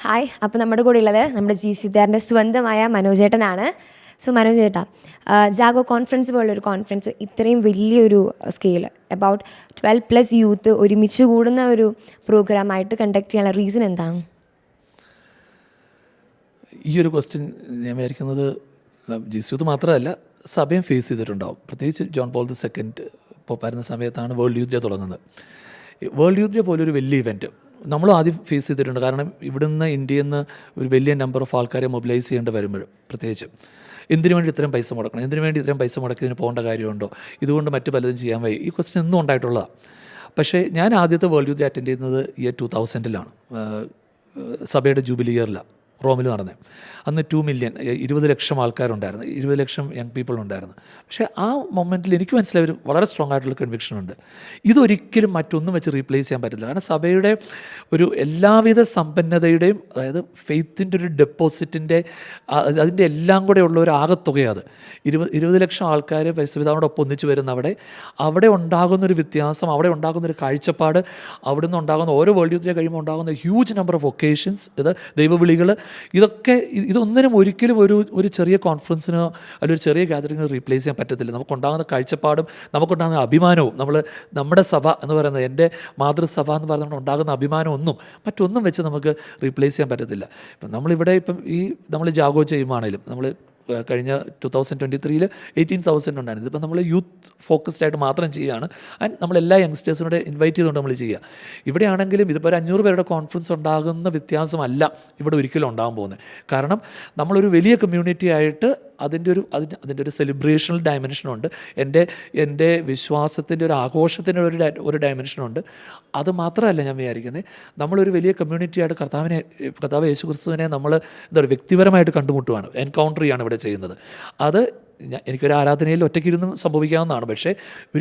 Hi, അപ്പോൾ നമ്മുടെ കൂടെ ഉള്ളത് നമ്മുടെ GSUകാരൻ്റെ സ്വന്തമായ മനോജേട്ടനാണ്. സോ മനോജേട്ടാ, ജാഗോ കോൺഫറൻസ് പോലുള്ളൊരു കോൺഫറൻസ് ഇത്രയും വലിയൊരു സ്കെയിൽ അബൌട്ട് 12+ യൂത്ത് ഒരുമിച്ച് കൂടുന്ന ഒരു പ്രോഗ്രാമായിട്ട് കണ്ടക്ട് ചെയ്യാനുള്ള റീസൺ എന്താണ്? ഈ ഒരു ക്വസ്റ്റ്യൻ ഞാൻ വിചാരിക്കുന്നത് GSU മാത്രമല്ല സഭയും ഫേസ് ചെയ്തിട്ടുണ്ടാവും. പ്രത്യേകിച്ച് ജോൺ പോൾ II പോപ്പായിരുന്ന സമയത്താണ് വേൾഡ് യൂത്ത് ഡേ തുടങ്ങുന്നത്. വേൾഡ് യൂത്ത് ഡേ പോലൊരു വലിയ ഇവൻറ്റ് നമ്മളും ആദ്യം ഫേസ് ചെയ്തിട്ടുണ്ട്. കാരണം ഇവിടുന്ന് ഇന്ത്യയിൽ നിന്ന് ഒരു വലിയ നമ്പർ ഓഫ് ആൾക്കാരെ മൊബിലൈസ് ചെയ്യേണ്ടി വരുമ്പോഴും പ്രത്യേകിച്ച് എന്തിനു വേണ്ടി ഇത്രയും പൈസ മുടക്കണം, എന്തിനു വേണ്ടി ഇത്രയും പൈസ മുടക്കിയതിന് പോകേണ്ട കാര്യമുണ്ടോ, ഇതുകൊണ്ട് മറ്റു പലതും ചെയ്യാൻ വയ്യ. ഈ ക്വസ്റ്റ്യൻ എന്നും ഉണ്ടായിട്ടുള്ളതാണ്. പക്ഷേ ഞാൻ ആദ്യത്തെ വേൾഡ് യൂത്ത് ഡേ അറ്റൻഡ് ചെയ്യുന്നത് ഇയർ 2000-ലാണ്. സഭയുടെ ജൂബിലി ഇയറിലാണ് റോമിൽ നടന്നത്. അന്ന് 2 മില്യൺ 20 ലക്ഷം ആൾക്കാരുണ്ടായിരുന്നു, 20 ലക്ഷം യങ് പീപ്പിൾ ഉണ്ടായിരുന്നു. പക്ഷേ ആ മൊമെൻറ്റിൽ എനിക്ക് മനസ്സിലായ ഒരു വളരെ സ്ട്രോങ് ആയിട്ടുള്ള കൺവിക്ഷൻ ഉണ്ട്. ഇതൊരിക്കലും മറ്റൊന്നും വെച്ച് റീപ്ലേസ് ചെയ്യാൻ പറ്റില്ല. കാരണം സഭയുടെ ഒരു എല്ലാവിധ സമ്പന്നതയുടെയും, അതായത് ഫെയ്ത്തിൻ്റെ ഒരു ഡെപ്പോസിറ്റിൻ്റെ അതിൻ്റെ എല്ലാം കൂടെ ഉള്ള ഒരു ആകത്തുകയാണ്. 20 ലക്ഷം ആൾക്കാർ പരിശുദ്ധാവിനോടൊപ്പം ഒന്നിച്ച് വരുന്ന അവിടെ ഉണ്ടാകുന്നൊരു വ്യത്യാസം, അവിടെ ഉണ്ടാകുന്നൊരു കാഴ്ചപ്പാട്, അവിടെ നിന്ന് ഉണ്ടാകുന്ന ഓരോ വേൾഡ് യൂത്ത് ഡേ കഴിയുമ്പോൾ ഉണ്ടാകുന്ന ഹ്യൂജ് നമ്പർ ഓഫ് ഒക്കേഷൻസ്, ഇത് ദൈവവിളികൾ, ഇതൊന്നിനും ഒരിക്കലും ഒരു ചെറിയ കോൺഫറൻസിനോ അല്ലെങ്കിൽ ഒരു ചെറിയ ഗാദറിങ്ങിനോ റീപ്ലേസ് ചെയ്യാൻ പറ്റത്തില്ല. നമുക്കുണ്ടാകുന്ന കാഴ്ചപ്പാടും നമുക്കുണ്ടാകുന്ന അഭിമാനവും, നമ്മുടെ സഭ എന്ന് പറയുന്നത്, എൻ്റെ മാതൃസഭ എന്ന് പറയുന്നത് ഉണ്ടാകുന്ന അഭിമാനമൊന്നും മറ്റൊന്നും വെച്ച് നമുക്ക് റീപ്ലേസ് ചെയ്യാൻ പറ്റത്തില്ല. നമ്മൾ ജാഗോ ചെയ്യുവാണേലും നമ്മൾ കഴിഞ്ഞ 2023 18,000 ഉണ്ടായിരുന്നു. ഇതിപ്പോൾ നമ്മൾ യൂത്ത് ഫോക്കസ്ഡ് ആയിട്ട് മാത്രം ചെയ്യുകയാണ്. ആൻഡ് നമ്മളെല്ലാ യങ്സ്റ്റേഴ്സിനോട് ഇൻവൈറ്റ് ചെയ്തുകൊണ്ട് നമ്മൾ ചെയ്യുക. ഇവിടെയാണെങ്കിലും ഇതിപ്പോൾ ഒരു 500 പേരുടെ കോൺഫറൻസ് ഉണ്ടാകുന്ന വ്യത്യാസമല്ല ഇവിടെ ഒരിക്കലും ഉണ്ടാകാൻ പോകുന്നത്. കാരണം നമ്മളൊരു വലിയ കമ്മ്യൂണിറ്റി ആയിട്ട് അതിൻ്റെ ഒരു സെലിബ്രേഷണൽ ഡയമെൻഷനുണ്ട്, എൻ്റെ വിശ്വാസത്തിൻ്റെ ഒരു ആഘോഷത്തിൻ്റെ ഒരു ഡയമെൻഷനുണ്ട്. അത് മാത്രമല്ല ഞാൻ വിചാരിക്കുന്നത്, നമ്മളൊരു വലിയ കമ്മ്യൂണിറ്റി ആയിട്ട് കർത്താവ് യേശു ക്രിസ്തുവിനെ നമ്മൾ വ്യക്തിപരമായിട്ട് കണ്ടുമുട്ടുകയാണ്, എൻകൗണ്ടർ ചെയ്യാണ് ഇവിടെ ചെയ്യുന്നത്. അത് എനിക്കൊരു ആരാധനയിൽ ഒറ്റയ്ക്കിരുന്ന് സംഭവിക്കാവുന്നതാണ്. പക്ഷേ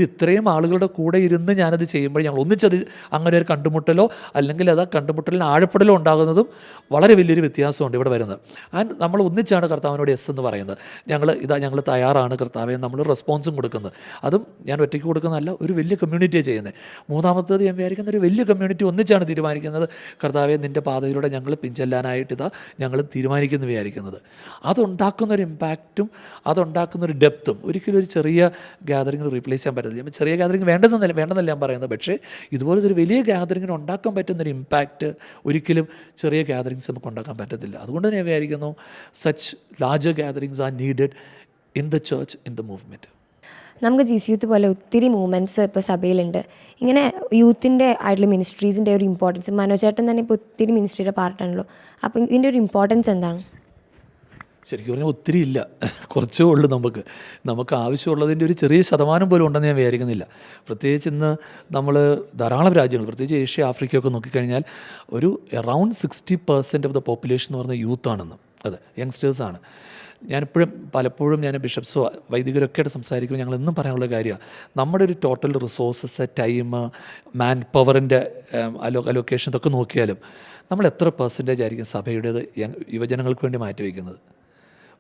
ഇത്രയും ആളുകളുടെ കൂടെ ഇരുന്ന് ഞാനത് ചെയ്യുമ്പോൾ ഞങ്ങൾ ഒന്നിച്ചത് അങ്ങനെ ഒരു കണ്ടുമുട്ടലോ അല്ലെങ്കിൽ അത് കണ്ടുമുട്ടലിന് ആഴപ്പെടലോ ഉണ്ടാകുന്നതും വളരെ വലിയൊരു വ്യത്യാസമുണ്ട് ഇവിടെ വരുന്നത്. ആൻഡ് നമ്മൾ ഒന്നിച്ചാണ് കർത്താവിനോട് യെസ് എന്ന് പറയുന്നത്. ഞങ്ങൾ തയ്യാറാണ് കർത്താവെ, നമ്മൾ റെസ്പോൺസും കൊടുക്കുന്നത്. അതും ഞാൻ ഒറ്റയ്ക്ക് കൊടുക്കുന്നതല്ല, ഒരു വലിയ കമ്മ്യൂണിറ്റിയാണ് ചെയ്യുന്നത്. മൂന്നാമത്തേത് ഞാൻ വിചാരിക്കുന്ന ഒരു വലിയ കമ്മ്യൂണിറ്റി ഒന്നിച്ചാണ് തീരുമാനിക്കുന്നത്, കർത്താവെ നിൻ്റെ പാതയിലൂടെ ഞങ്ങൾ പിഞ്ചെല്ലാനായിട്ട് ഞങ്ങൾ തീരുമാനിക്കുന്നു വിചാരിക്കുന്നത്. അതുണ്ടാക്കുന്നൊരു ഇമ്പാക്റ്റും അതുണ്ടാക്കുന്നൊരു ഡെപ്തും ഒരിക്കലും ഒരു ചെറിയ ഗ്യാതറിങ്ങിന് റീപ്ലേസ് ചെയ്യാൻ പറ്റത്തില്ല. ചെറിയ ഗ്യാതറിങ് വേണ്ടെന്നല്ല ഞാൻ പറയുന്നത്. പക്ഷേ ഇതുപോലത്തെ ഒരു വലിയ ഗ്യാതറിങ്ങിന് ഉണ്ടാക്കാൻ പറ്റുന്നൊരു ഇമ്പാക്റ്റ് ഒരിക്കലും ചെറിയ ഗ്യാതറിങ്സ് നമുക്ക് ഉണ്ടാക്കാൻ പറ്റത്തില്ല. അതുകൊണ്ട് തന്നെ ഞാൻ വിചാരിക്കുന്നു such larger gatherings R needed in the church, in the movement. നമുക്ക് GSU പോലെ ഒത്തിരി മൂവ്മെൻറ്റ്സ് ഇപ്പോൾ സഭയിലുണ്ട്. ഇങ്ങനെ യൂത്തിൻ്റെ ആയിട്ടുള്ള മിനിസ്ട്രീസിൻ്റെ ഒരു ഇമ്പോർട്ടൻസ്, മനോജേട്ടൻ തന്നെ ഇപ്പോൾ ഒത്തിരി മിനിസ്ട്രിയുടെ പാർട്ടാണല്ലോ. അപ്പോൾ ഇതിൻ്റെ ഒരു ഇമ്പോർട്ടൻസ് എന്താണ്? ശരിക്കും പറഞ്ഞാൽ ഒത്തിരി ഇല്ല, കുറച്ചേ ഉള്ളൂ. നമുക്ക് ആവശ്യമുള്ളതിൻ്റെ ഒരു ചെറിയ ശതമാനം പോലും ഉണ്ടെന്ന് ഞാൻ വിചാരിക്കുന്നില്ല. പ്രത്യേകിച്ച് ഇന്ന് നമ്മൾ ധാരാളം രാജ്യങ്ങൾ, പ്രത്യേകിച്ച് ഏഷ്യ, ആഫ്രിക്കയൊക്കെ നോക്കിക്കഴിഞ്ഞാൽ ഒരു അറൗണ്ട് 60% ഓഫ് ദ പോപ്പുലേഷൻ എന്ന് പറയുന്നത് യൂത്താണെന്ന്, അത് യങ്സ്റ്റേഴ്സാണ്. പലപ്പോഴും ഞാൻ ബിഷപ്സോ വൈദികരൊക്കെ ആയിട്ട് സംസാരിക്കുമ്പോൾ ഞങ്ങൾ എന്നും പറയാനുള്ള കാര്യമാണ്, നമ്മുടെ ഒരു ടോട്ടൽ റിസോഴ്സസ്, ടൈം, മാൻ പവറിൻ്റെ അലോക്കേഷൻ ഇതൊക്കെ നോക്കിയാലും നമ്മൾ എത്ര പെർസെൻറ്റേജ് ആയിരിക്കും സഭയുടേത് യുവജനങ്ങൾക്ക് വേണ്ടി മാറ്റിവെക്കുന്നത്?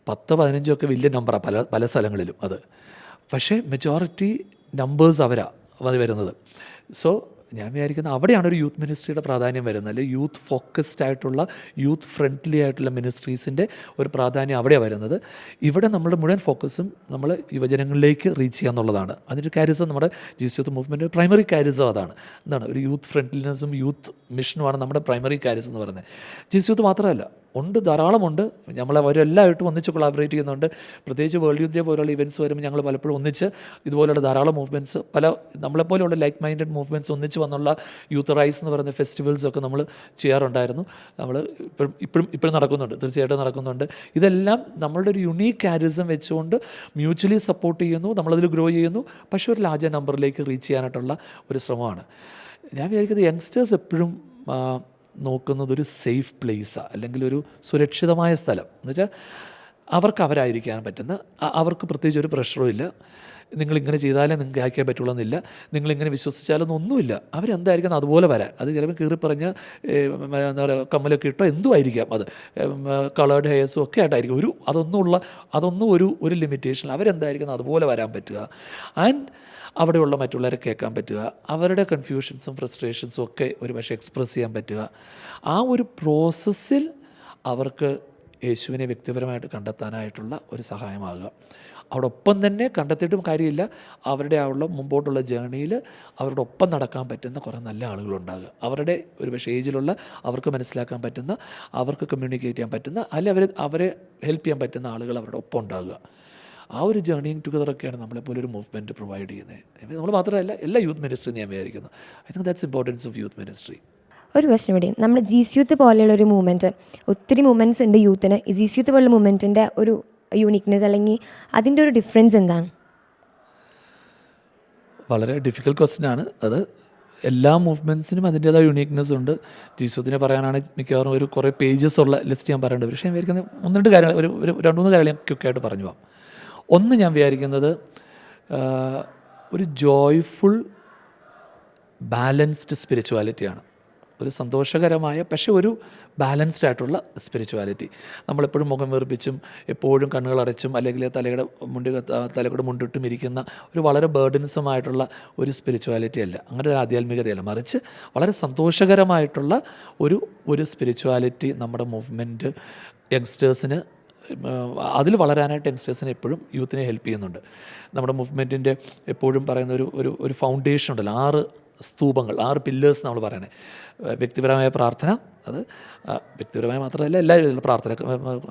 10-15 ഒക്കെ വലിയ നമ്പറാണ് പല സ്ഥലങ്ങളിലും അത്. പക്ഷേ മെജോറിറ്റി നമ്പേഴ്സ് അവരാണ് വരുന്നത്. സോ ഞാൻ വിചാരിക്കുന്നത് അവിടെയാണ് ഒരു യൂത്ത് മിനിസ്ട്രിയുടെ പ്രാധാന്യം വരുന്നത്. അല്ലെങ്കിൽ യൂത്ത് ഫോക്കസ്ഡ് ആയിട്ടുള്ള, യൂത്ത് ഫ്രണ്ട്ലി ആയിട്ടുള്ള മിനിസ്ട്രീസിൻ്റെ ഒരു പ്രാധാന്യം അവിടെയാണ് വരുന്നത്. ഇവിടെ നമ്മുടെ മുഴുവൻ ഫോക്കസും നമ്മൾ യുവജനങ്ങളിലേക്ക് റീച്ച് ചെയ്യുക എന്നുള്ളതാണ്. അതിൻ്റെ കാരിസം നമ്മുടെ GSU മൂവ്മെൻറ്റ് പ്രൈമറി കാരിസം അതാണ്. എന്താണ് ഒരു യൂത്ത് ഫ്രണ്ട്ലിനെസ്സും യൂത്ത് മിഷനുമാണ് നമ്മുടെ പ്രൈമറി കാരിസം എന്ന് പറയുന്നത്. GSU മാത്രമല്ല, ധാരാളമുണ്ട്. അവരെല്ലാമായിട്ടും ഒന്നിച്ച് കൊളാബറേറ്റ് ചെയ്യുന്നുണ്ട്. പ്രത്യേകിച്ച് വേൾഡ് യൂത്ത് ഡേ പോലുള്ള ഇവൻറ്റ്സ് വരുമ്പോൾ ഞങ്ങൾ പലപ്പോഴും ഒന്നിച്ച് ഇതുപോലുള്ള ധാരാളം മൂവ്മെൻറ്റ്സ്, നമ്മളെപ്പോലെയുള്ള ലൈക്ക് മൈൻഡഡ് മൂവ്മെൻറ്റ്സ് ഒന്നിച്ച് വന്നുള്ള യൂത്ത് റൈസ് എന്ന് പറയുന്ന ഫെസ്റ്റിവൽസൊക്കെ നമ്മൾ ചെയ്യാറുണ്ടായിരുന്നു. നമ്മൾ ഇപ്പോഴും നടക്കുന്നുണ്ട്, തീർച്ചയായിട്ടും നടക്കുന്നുണ്ട്. ഇതെല്ലാം നമ്മളുടെ ഒരു യുണീക്ക് കാരിസം വെച്ചുകൊണ്ട് മ്യൂച്വലി സപ്പോർട്ട് ചെയ്യുന്നു, നമ്മളതിൽ ഗ്രോ ചെയ്യുന്നു. പക്ഷേ ഒരു ലാർജർ നമ്പറിലേക്ക് റീച്ച് ചെയ്യാനായിട്ടുള്ള ഒരു ശ്രമമാണ്. ഞാൻ വിചാരിക്കുന്നത് യങ്സ്റ്റേഴ്സ് എപ്പോഴും നോക്കുന്നത് ഒരു സേഫ് പ്ലേസാണ്, അല്ലെങ്കിൽ ഒരു സുരക്ഷിതമായ സ്ഥലം എന്ന് വെച്ചാൽ അവരായിരിക്കാൻ പറ്റുന്ന, അവർക്ക് പ്രത്യേകിച്ച് ഒരു പ്രഷറും ഇല്ല. നിങ്ങളിങ്ങനെ ചെയ്താലേ നിങ്ങൾക്ക് അയക്കാൻ പറ്റുള്ളൂ എന്നില്ല, നിങ്ങളിങ്ങനെ വിശ്വസിച്ചാലൊന്നും ഒന്നുമില്ല. അവരെന്തായിരിക്കണം അതുപോലെ വരാൻ. അത് ചിലപ്പോൾ കീറിപ്പറഞ്ഞ് എന്താ പറയുക കമ്മലൊക്കെ ഇട്ടോ എന്തും ആയിരിക്കാം, അത് കളേർഡ് ഹെയർസും ഒക്കെ ആയിട്ടായിരിക്കും. അതൊന്നും ഒരു ലിമിറ്റേഷൻ. അവരെന്തായിരിക്കണം അതുപോലെ വരാൻ പറ്റുക. ആൻഡ് അവിടെയുള്ള മറ്റുള്ളവരെ കേൾക്കാൻ പറ്റുക, അവരുടെ കൺഫ്യൂഷൻസും ഫ്രസ്ട്രേഷൻസും ഒക്കെ ഒരു പക്ഷേ എക്സ്പ്രസ് ചെയ്യാൻ പറ്റുക. ആ ഒരു പ്രോസസ്സിൽ അവർക്ക് യേശുവിനെ വ്യക്തിപരമായിട്ട് കണ്ടെത്താനായിട്ടുള്ള ഒരു സഹായമാകുക. അവരോടൊപ്പം തന്നെ കണ്ടെത്തിയിട്ടും കാര്യമില്ല, അവരുടെ ഉള്ള മുമ്പോട്ടുള്ള ജേണിയിൽ അവരുടെ ഒപ്പം നടക്കാൻ പറ്റുന്ന കുറേ നല്ല ആളുകളുണ്ടാകുക. അവരുടെ ഒരു പക്ഷേ ഏജിലുള്ള, അവർക്ക് മനസ്സിലാക്കാൻ പറ്റുന്ന, അവർക്ക് കമ്മ്യൂണിക്കേറ്റ് ചെയ്യാൻ പറ്റുന്ന, അല്ലെങ്കിൽ അവരെ ഹെൽപ്പ് ചെയ്യാൻ പറ്റുന്ന ആളുകൾ അവരുടെ ഒപ്പം ഉണ്ടാകുക. ആ ഒരു ജേർണിങ് ടുഗദറൊക്കെയാണ് നമ്മളെപ്പോലെ ഒരു മൂവ്മെൻറ്റ് പ്രൊവൈഡ് ചെയ്യുന്നത്. നമ്മൾ മാത്രമല്ല, എല്ലാ യൂത്ത് മിനിസ്ട്രി ഞാൻ വിചാരിക്കുന്നു. I think that's importance of youth ministry. ഒരു ക്വസ്റ്റ്യൻ കൂടി, നമ്മുടെ ജീസ് യൂത്ത് പോലെയുള്ള ഒരു മൂവ്മെൻറ്റ്, ഒത്തിരി മൂവ്മെൻറ്റ്സ് ഉണ്ട് യൂത്തിന്, ഈ ജീസ് യൂത്ത് പോലുള്ള മൂവ്മെൻറ്റിൻ്റെ ഒരു യൂണിക്നെസ് അല്ലെങ്കിൽ അതിൻ്റെ ഒരു ഡിഫറൻസ് എന്താണ്? വളരെ ഡിഫിക്കൽട്ട് ക്വസ്റ്റ്യനാണ് അത്. എല്ലാ മൂവ്മെൻറ്റ്സിനും അതിൻ്റേതായ യുണീക്നെസ് ഉണ്ട്. ജീസൂത്തിനെ പറയാനാണെങ്കിൽ മിക്കവാറും ഒരു കുറേ പേജസ് ഉള്ള ലിസ്റ്റ് ഞാൻ പറയേണ്ടി വരും. പക്ഷേ ഞാൻ വിചാരിക്കുന്നത് ഒന്ന് രണ്ട് കാര്യങ്ങൾ, ഒരു രണ്ട് മൂന്ന് കാര്യങ്ങൾ ഞാൻ ക്വിക്കായിട്ട് പറഞ്ഞു പോകാം. ഒന്ന്, ഞാൻ വിചാരിക്കുന്നത് ഒരു ജോയ്ഫുൾ ബാലൻസ്ഡ് സ്പിരിച്വാലിറ്റിയാണ്. ഒരു സന്തോഷകരമായ പക്ഷേ ഒരു ബാലൻസ്ഡ് ആയിട്ടുള്ള സ്പിരിച്വാലിറ്റി. നമ്മളെപ്പോഴും മുഖം വീർപ്പിച്ചും എപ്പോഴും കണ്ണുകളടച്ചും അല്ലെങ്കിൽ തലയുടെ മുണ്ടിട്ടും ഇരിക്കുന്ന ഒരു വളരെ ബേർഡൻസമായിട്ടുള്ള ഒരു സ്പിരിച്വാലിറ്റി അല്ല, അങ്ങനെ ഒരു ആധ്യാത്മികതയല്ല. മറിച്ച് വളരെ സന്തോഷകരമായിട്ടുള്ള ഒരു സ്പിരിച്വാലിറ്റി നമ്മുടെ മൂവ്മെൻറ്റ് യങ്സ്റ്റേഴ്സിന്, അതിൽ വളരാനായിട്ട് യങ്സ്റ്റേഴ്സിനെ എപ്പോഴും യൂത്തിനെ ഹെൽപ്പ് ചെയ്യുന്നുണ്ട്. നമ്മുടെ മൂവ്മെൻറ്റിൻ്റെ എപ്പോഴും പറയുന്ന ഒരു ഫൗണ്ടേഷൻ ഉണ്ടല്ലോ, 6 സ്തൂപങ്ങൾ, 6 പില്ലേഴ്സ് നമ്മൾ പറയണേ. വ്യക്തിപരമായ പ്രാർത്ഥന, അത് വ്യക്തിപരമായ മാത്രമല്ല, എല്ലാവരും പ്രാർത്ഥന,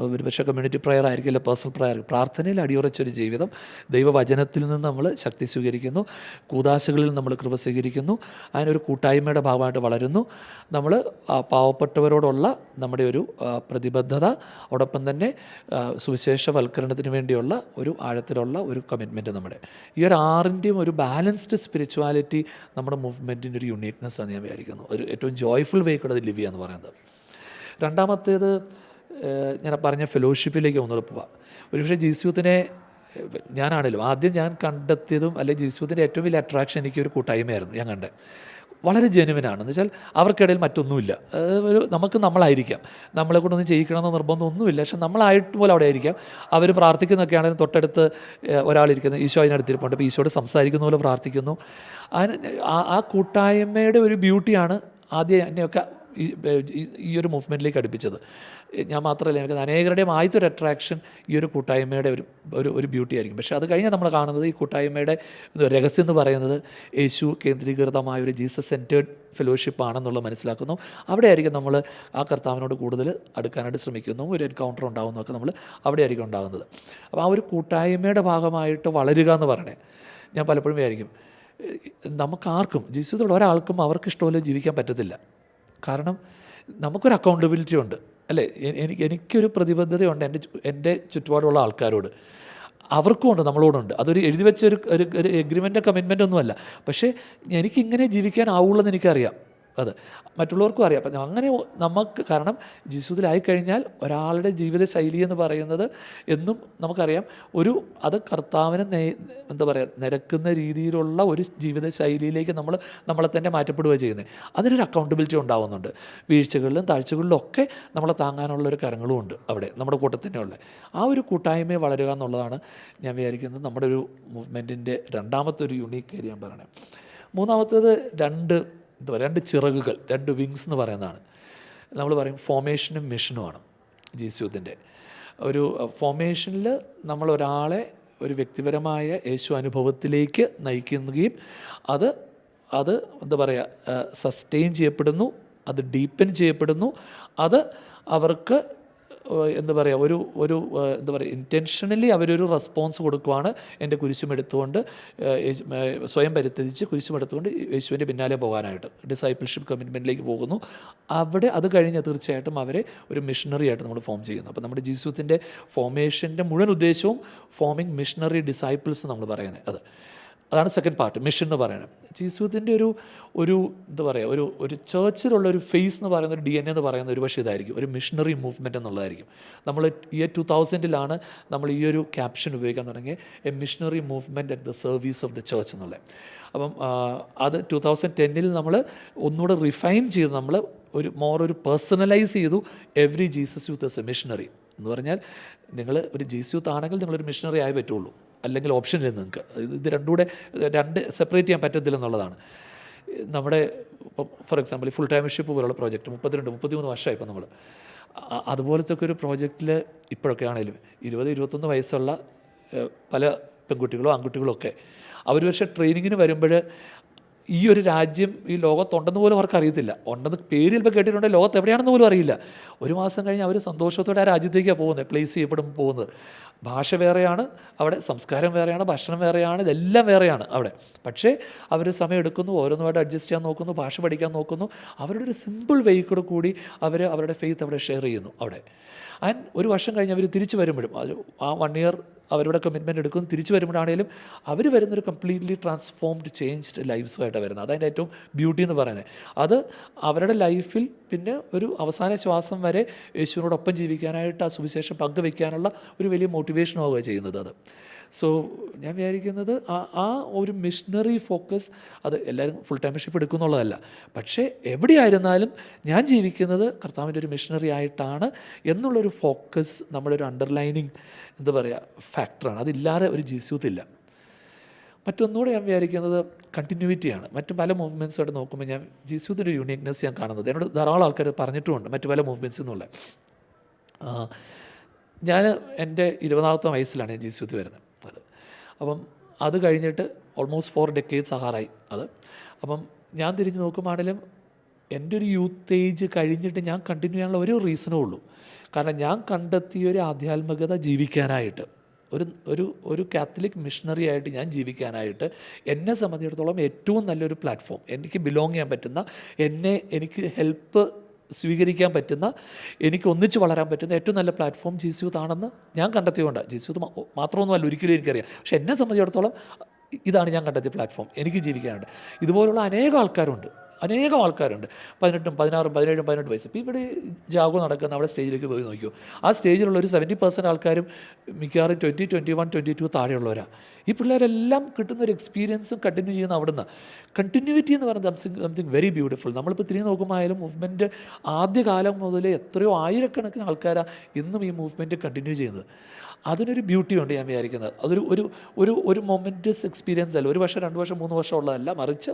ഒരുപക്ഷെ കമ്മ്യൂണിറ്റി പ്രയർ ആയിരിക്കില്ല, പേഴ്സണൽ പ്രയർ. പ്രാർത്ഥനയിൽ അടിയുറച്ചൊരു ജീവിതം, ദൈവവചനത്തിൽ നിന്ന് നമ്മൾ ശക്തി സ്വീകരിക്കുന്നു, കൂദാശകളിൽ നമ്മൾ കൃപ സ്വീകരിക്കുന്നു, അതിനൊരു കൂട്ടായ്മയുടെ ഭാഗമായിട്ട് വളരുന്നു. നമ്മൾ പാവപ്പെട്ടവരോടുള്ള നമ്മുടെ ഒരു പ്രതിബദ്ധത, അതോടൊപ്പം തന്നെ സുവിശേഷവൽക്കരണത്തിന് വേണ്ടിയുള്ള ഒരു ആഴത്തിലുള്ള ഒരു കമ്മിറ്റ്മെൻറ്റ്, നമ്മുടെ ഈ ഒരു 6ൻ്റെയും ഒരു ബാലൻസ്ഡ് സ്പിരിച്വാലിറ്റി നമ്മുടെ മൂവ്മെൻറ്റിൻ്റെ ഒരു യുണീക്നെസ് ആണ് ഞാൻ വിചാരിക്കുന്നു. ഒരു ഏറ്റവും ജോയ്ഫുൾ വേ കൂടെ അത് ലിവ് ചെയ്യുക എന്ന് പറയുന്നത്. രണ്ടാമത്തേത്, ഞാൻ പറഞ്ഞ ഫെലോഷിപ്പിലേക്ക് ഒന്നുകൂടെ പോവാം. ഒരുപക്ഷെ ജീസ് യൂത്തിനെ ഞാനാണല്ലോ ആദ്യം ഞാൻ കണ്ടെത്തിയതും, അല്ലെങ്കിൽ ജീസ് യൂത്തിൻ്റെ ഏറ്റവും വലിയ അട്രാക്ഷൻ എനിക്ക് ഒരു കൂട്ടായ്മയായിരുന്നു ഞാൻ കണ്ടത്. വളരെ ജെനുവിനാണ്. എന്ന് വെച്ചാൽ അവർക്കിടയിൽ മറ്റൊന്നുമില്ല. നമുക്ക് നമ്മളായിരിക്കാം, നമ്മളെ കൊണ്ടൊന്നും ചെയ്യിക്കണമെന്ന് നിർബന്ധമൊന്നുമില്ല, പക്ഷെ നമ്മളായിട്ട് പോലെ അവിടെ ആയിരിക്കാം. അവർ പ്രാർത്ഥിക്കുന്നൊക്കെ ആണെങ്കിലും തൊട്ടടുത്ത് ഒരാളിരിക്കുന്നത്, ഈശോ അതിനടുത്തിരിപ്പുണ്ട്, അപ്പോൾ ഈശോയോട് സംസാരിക്കുന്ന പോലെ പ്രാർത്ഥിക്കുന്നു. അതിന് ആ കൂട്ടായ്മയുടെ ഒരു ബ്യൂട്ടിയാണ് ആദ്യം എന്നെയൊക്കെ ഈ ഒരു മൂവ്മെൻറ്റിലേക്ക് അടുപ്പിച്ചത്. ഞാൻ മാത്രമല്ല, എനിക്ക് അനേകരുടെയും ആദ്യത്തെ ഒരു അട്രാക്ഷൻ ഈ ഒരു കൂട്ടായ്മയുടെ ഒരു ബ്യൂട്ടി ആയിരിക്കും. പക്ഷേ അത് കഴിഞ്ഞാൽ നമ്മൾ കാണുന്നത് ഈ കൂട്ടായ്മയുടെ രഹസ്യം എന്ന് പറയുന്നത് യേശു കേന്ദ്രീകൃതമായ ഒരു ജീസസ് സെൻറ്റേർഡ് ഫെലോഷിപ്പ് ആണെന്നുള്ളത് മനസ്സിലാക്കുന്നു. അവിടെ ആയിരിക്കും നമ്മൾ ആ കർത്താവിനോട് കൂടുതൽ അടുക്കാനായിട്ട് ശ്രമിക്കുന്നു, ഒരു എൻകൗണ്ടർ ഉണ്ടാകുന്നതൊക്കെ നമ്മൾ അവിടെ ആയിരിക്കും ഉണ്ടാകുന്നത്. അപ്പോൾ ആ ഒരു കൂട്ടായ്മയുടെ ഭാഗമായിട്ട് വളരുക എന്ന് പറയണേ, ഞാൻ പലപ്പോഴും വിചാരിക്കും നമുക്കാർക്കും, ജീസസിലുള്ള ഒരാൾക്കും അവർക്ക് ഇഷ്ടമല്ല ജീവിക്കാൻ പറ്റത്തില്ല. കാരണം നമുക്കൊരു അക്കൗണ്ടബിലിറ്റി ഉണ്ട്, അല്ലേ? എനിക്കൊരു പ്രതിബദ്ധതയുണ്ട് എൻ്റെ ചുറ്റുപാടുള്ള ആൾക്കാരോട്, അവർക്കും ഉണ്ട്, നമ്മളോടുണ്ട്. അതൊരു എഴുതി വെച്ച ഒരു എഗ്രിമെൻ്റ്, കമ്മിറ്റ്മെൻ്റ് ഒന്നുമല്ല. പക്ഷേ എനിക്കിങ്ങനെ ജീവിക്കാനാവുള്ളൂ എന്ന് എനിക്കറിയാം, അത് മറ്റുള്ളവർക്കും അറിയാം. അപ്പം അങ്ങനെ നമുക്ക്, കാരണം ജീസസിലായിക്കഴിഞ്ഞാൽ ഒരാളുടെ ജീവിത ശൈലി എന്ന് പറയുന്നത് എന്നും നമുക്കറിയാം, അത് കർത്താവിനെ എന്താ പറയുക, നിരക്കുന്ന രീതിയിലുള്ള ഒരു ജീവിത ശൈലിയിലേക്ക് നമ്മളെ തന്നെ മാറ്റപ്പെടുക ചെയ്യുന്നത്. അതിനൊരു അക്കൗണ്ടബിലിറ്റി ഉണ്ടാകുന്നുണ്ട്. വീഴ്ചകളിലും താഴ്ചകളിലും ഒക്കെ നമ്മളെ താങ്ങാനുള്ളൊരു കരങ്ങളും ഉണ്ട് അവിടെ നമ്മുടെ കൂട്ടത്തിൽ തന്നെയുള്ള. ആ ഒരു കൂട്ടായ്മയെ വളരുക എന്നുള്ളതാണ് ഞാൻ വിചാരിക്കുന്നത് നമ്മുടെ ഒരു മൂവ്മെൻറ്റിൻ്റെ രണ്ടാമത്തെ ഒരു യുണീക്ക് ഏരിയ ഞാൻ പറയണേ. മൂന്നാമത്തേത് രണ്ട് ചിറകുകൾ, 2 വിങ്സ് എന്ന് പറയുന്നതാണ്. നമ്മൾ പറയും ഫോമേഷനും മിഷനുമാണ് ജീസ് യൂത്തിൻ്റെ. ഒരു ഫോമേഷനിൽ നമ്മൾ ഒരാളെ ഒരു വ്യക്തിപരമായ യേശു അനുഭവത്തിലേക്ക് നയിക്കുകയും അത് എന്താ പറയുക, സസ്റ്റെയിൻ ചെയ്യപ്പെടുന്നു, അത് ഡീപ്പൻ ചെയ്യപ്പെടുന്നു, അത് അവർക്ക് എന്താ പറയുക, ഒരു എന്താ പറയുക, ഇൻറ്റൻഷനലി അവരൊരു റെസ്പോൺസ് കൊടുക്കുവാണ്. എൻ്റെ കുരിശുമെടുത്തുകൊണ്ട് സ്വയം പരിത്യജിച്ച് കുരിശുമെടുത്തുകൊണ്ട് യേശുവിൻ്റെ പിന്നാലെ പോകാനായിട്ട് ഡിസൈപ്പിൾഷിപ്പ് കമ്മിറ്റ്മെൻറ്റിലേക്ക് പോകുന്നു. അവിടെ അത് കഴിഞ്ഞ് തീർച്ചയായിട്ടും അവരെ ഒരു മിഷണറി ആയിട്ട് നമ്മൾ ഫോം ചെയ്യുന്നു. അപ്പോൾ നമ്മുടെ ജീസസ് യൂത്തിൻ്റെ ഫോമേഷൻ്റെ മുഴുവൻ ഉദ്ദേശവും ഫോമിങ് മിഷണറി ഡിസൈപ്പിൾസ് നമ്മൾ പറയുന്നത്. അതാണ് സെക്കൻഡ് പാർട്ട്, മിഷൻ എന്ന് പറയുന്നത്. ജീസസ് യൂത്തിൻ്റെ ഒരു എന്താ പറയുക, ഒരു ചേർച്ചിലുള്ള ഒരു ഫേസ് എന്ന് പറയുന്ന, ഒരു DNA എന്ന് പറയുന്ന ഒരു പക്ഷേ ഇതായിരിക്കും, ഒരു മിഷണറി മൂവ്മെൻറ്റ് എന്നുള്ളതായിരിക്കും. നമ്മൾ 2000 നമ്മൾ ഈ ഒരു ക്യാപ്ഷൻ ഉപയോഗിക്കാൻ തുടങ്ങി, A missionary movement at the service of the church എന്നുള്ളത്. അപ്പം അത് 2010 നമ്മൾ ഒന്നുകൂടെ റിഫൈൻ ചെയ്ത് നമ്മൾ ഒരു പേഴ്സണലൈസ് ചെയ്തു. Every Jesus youth S A missionary എന്ന് പറഞ്ഞാൽ, നിങ്ങൾ ഒരു ജീസസ് യൂത്ത് ആണെങ്കിൽ നിങ്ങളൊരു മിഷണറി ആയി പറ്റുള്ളൂ. അല്ലെങ്കിൽ ഓപ്ഷനിൽ നിങ്ങൾക്ക് ഇത് രണ്ടുകൂടെ സെപ്പറേറ്റ് ചെയ്യാൻ പറ്റത്തില്ലെന്നുള്ളതാണ്. നമ്മുടെ ഇപ്പം ഫോർ എക്സാമ്പിൾ ഫുൾ ടൈമർഷിപ്പ് പോലുള്ള പ്രോജക്റ്റ് 33 വർഷമായി ഇപ്പം നമ്മൾ അതുപോലത്തെ ഒക്കെ ഒരു പ്രോജക്റ്റിൽ ഇപ്പോഴൊക്കെ ആണെങ്കിലും 20-21 വയസ്സുള്ള പല പെൺകുട്ടികളോ ആൺകുട്ടികളോ ഒക്കെ അവർ പക്ഷേ ട്രെയിനിങ്ങിന് വരുമ്പോൾ ഈ ഒരു രാജ്യം ഈ ലോകത്തുണ്ടെന്ന് പോലും അവർക്ക് അറിയത്തില്ല. ഉണ്ടെന്ന് പേര് ചിലപ്പോൾ കേട്ടിട്ടുണ്ടെങ്കിൽ ലോകത്ത് എവിടെയാണെന്ന് പോലും അറിയില്ല. ഒരു മാസം കഴിഞ്ഞ് അവർ സന്തോഷത്തോടെ ആ രാജ്യത്തേക്കാണ് പോകുന്നത്, പ്ലേസ് ചെയ്യപ്പെടുമ്പോൾ പോകുന്നത്. ഭാഷ വേറെയാണ് അവിടെ, സംസ്കാരം വേറെയാണ്, ഭക്ഷണം വേറെയാണ്, ഇതെല്ലാം വേറെയാണ് അവിടെ. പക്ഷേ അവർ സമയം എടുക്കുന്നു, ഓരോന്നുമായിട്ട് അഡ്ജസ്റ്റ് ചെയ്യാൻ നോക്കുന്നു, ഭാഷ പഠിക്കാൻ നോക്കുന്നു. അവരുടെ ഒരു സിമ്പിൾ വേയിൽ കൂടി അവർ അവരുടെ ഫെയ്ത്ത് അവിടെ ഷെയർ ചെയ്യുന്നു അവിടെ. ആൻഡ് ഒരു വർഷം കഴിഞ്ഞ് അവർ തിരിച്ച് വരുമ്പോഴും അത് ആ 1 ഇയർ അവരുടെ കമ്മിറ്റ്മെൻറ്റ് എടുക്കുന്നു, തിരിച്ച് വരുമ്പോഴാണെങ്കിലും അവർ വരുന്നൊരു കംപ്ലീറ്റ്ലി ട്രാൻസ്ഫോംഡ് ചേഞ്ച്ഡ് ലൈഫ്സുമായിട്ടാണ് വരുന്നത്. അതാണ് ഏറ്റവും ബ്യൂട്ടി എന്ന് പറയുന്നത്. അത് അവരുടെ ലൈഫിൽ പിന്നെ ഒരു അവസാന ശ്വാസം വരെ യേശുവിനോടൊപ്പം ജീവിക്കാനായിട്ട് ആ സുവിശേഷം പങ്കുവയ്ക്കാനുള്ള ഒരു വലിയ മോട്ടിവേഷനാവുകയാണ് ചെയ്യുന്നത് അത്. സോ ഞാൻ വിചാരിക്കുന്നത് ആ ഒരു മിഷണറി ഫോക്കസ് അത് എല്ലാവരും ഫുൾ ടൈമർഷിപ്പ് എടുക്കുന്നുള്ളതല്ല. പക്ഷേ എവിടെയായിരുന്നാലും ഞാൻ ജീവിക്കുന്നത് കർത്താവിൻ്റെ ഒരു മിഷണറി ആയിട്ടാണ് എന്നുള്ളൊരു ഫോക്കസ് നമ്മുടെ ഒരു അണ്ടർലൈനിങ് എന്താ പറയുക ഫാക്ടറാണ്. അതില്ലാതെ ഒരു ജീസൂത്തില്ല. മറ്റൊന്നുകൂടെ ഞാൻ വിചാരിക്കുന്നത് കണ്ടിന്യൂവിറ്റിയാണ്. മറ്റു പല മൂവ്മെൻറ്റ്സുമായിട്ട് നോക്കുമ്പോൾ ഞാൻ ജീസൂത്തിൻ്റെ യൂണിക്നെസ് ഞാൻ കാണുന്നത്. എന്നോട് ധാരാളം ആൾക്കാർ പറഞ്ഞിട്ടുമുണ്ട് മറ്റു പല മൂവ്മെൻറ്റ്സ് എന്നുള്ള. ഞാൻ എൻ്റെ 20ാമത്തെ വയസ്സിലാണ് ഞാൻ ജീസൂത്ത് വരുന്നത്. അപ്പം അത് കഴിഞ്ഞിട്ട് ഓൾമോസ്റ്റ് 4 decades ആകാറായി അത്. അപ്പം ഞാൻ തിരിഞ്ഞ് നോക്കുമ്പോഴാണെങ്കിലും എൻ്റെ ഒരു യൂത്ത് ഏജ് കഴിഞ്ഞിട്ട് ഞാൻ കണ്ടിന്യൂ ചെയ്യാനുള്ള ഒരു റീസണേ ഉള്ളൂ. കാരണം ഞാൻ കണ്ടെത്തിയൊരു ആധ്യാത്മികത ജീവിക്കാനായിട്ട് ഒരു കാത്തലിക് മിഷണറി ആയിട്ട് ഞാൻ ജീവിക്കാനായിട്ട് എന്നെ സംബന്ധിച്ചിടത്തോളം ഏറ്റവും നല്ലൊരു പ്ലാറ്റ്ഫോം, എനിക്ക് ബിലോങ് ചെയ്യാൻ പറ്റുന്ന, എനിക്ക് ഹെൽപ്പ് സ്വീകരിക്കാൻ പറ്റുന്ന, എനിക്ക് ഒന്നിച്ച് വളരാൻ പറ്റുന്ന ഏറ്റവും നല്ല പ്ലാറ്റ്ഫോം ജീസൂത്ത് ആണെന്ന് ഞാൻ കണ്ടെത്തിയുകൊണ്ട്. ജീസൂത്ത് മാത്രമൊന്നുമല്ല, ഒരിക്കലും എനിക്കറിയാം. പക്ഷേ എന്നെ സംബന്ധിച്ചിടത്തോളം ഇതാണ് ഞാൻ കണ്ടെത്തിയ പ്ലാറ്റ്ഫോം എനിക്ക് ജീവിക്കാനുണ്ട്. ഇതുപോലുള്ള അനേകം ആൾക്കാരുണ്ട്. 18, 16, 17, 18 വയസ്സ്. ഇപ്പോൾ ഇവിടെ ജാഗോ നടക്കുന്ന അവിടെ സ്റ്റേജിലേക്ക് പോയി നോക്കിയോ, ആ സ്റ്റേജിലുള്ള ഒരു 70% ആൾക്കാരും മിക്കവാറും 20, 21, 22 താഴെയുള്ളവരാണ്. ഈ പിള്ളേരെല്ലാം കിട്ടുന്ന ഒരു എക്സ്പീരിയൻസും കണ്ടിന്യൂ ചെയ്യുന്ന അവിടുന്ന്. കണ്ടിന്യൂവിറ്റി എന്ന് പറയുന്നത് സംതിങ് വെരി ബ്യൂട്ടിഫുൾ. നമ്മളിപ്പോൾ തിരിഞ്ഞ് നോക്കുമ്പോൾ ആയാലും മൂവ്മെൻറ്റ് ആദ്യകാലം മുതൽ എത്രയോ ആയിരക്കണക്കിന് ആൾക്കാരാണ് ഇന്നും ഈ മൂവ്മെൻറ്റ് കണ്ടിന്യൂ ചെയ്യുന്നത്. അതിനൊരു ബ്യൂട്ടി ഉണ്ട് ഞാൻ വിചാരിക്കുന്നത്. അതൊരു ഒരു ഒരു ഒരു മൊമെൻറ്റസ് എക്സ്പീരിയൻസ് അല്ല, 1 വർഷം 2 വർഷം 3 വർഷം ഉള്ളതല്ല. മറിച്ച്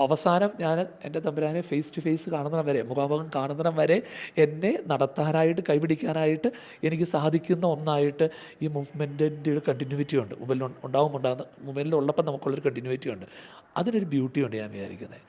അവസാനം ഞാൻ എൻ്റെ തമ്പുരാനെ ഫേസ് ടു ഫേസ് കാണുന്നിടം വരെ, മുഖാമുഖം കാണുന്നിടം വരെ എന്നെ നടത്താനായിട്ട് കൈപിടിക്കാനായിട്ട് എനിക്ക് സാധിക്കുന്ന ഒന്നായിട്ട് ഈ മൂവ്മെൻറ്റിൻ്റെ ഒരു കണ്ടിന്യൂവിറ്റി ഉണ്ട്. മൊബൈലിലുള്ളപ്പം നമുക്കുള്ളൊരു കണ്ടിന്യൂവിറ്റി ഉണ്ട്. അതിനൊരു ബ്യൂട്ടി ഉണ്ട് ഞാൻ വിചാരിക്കുന്നത്.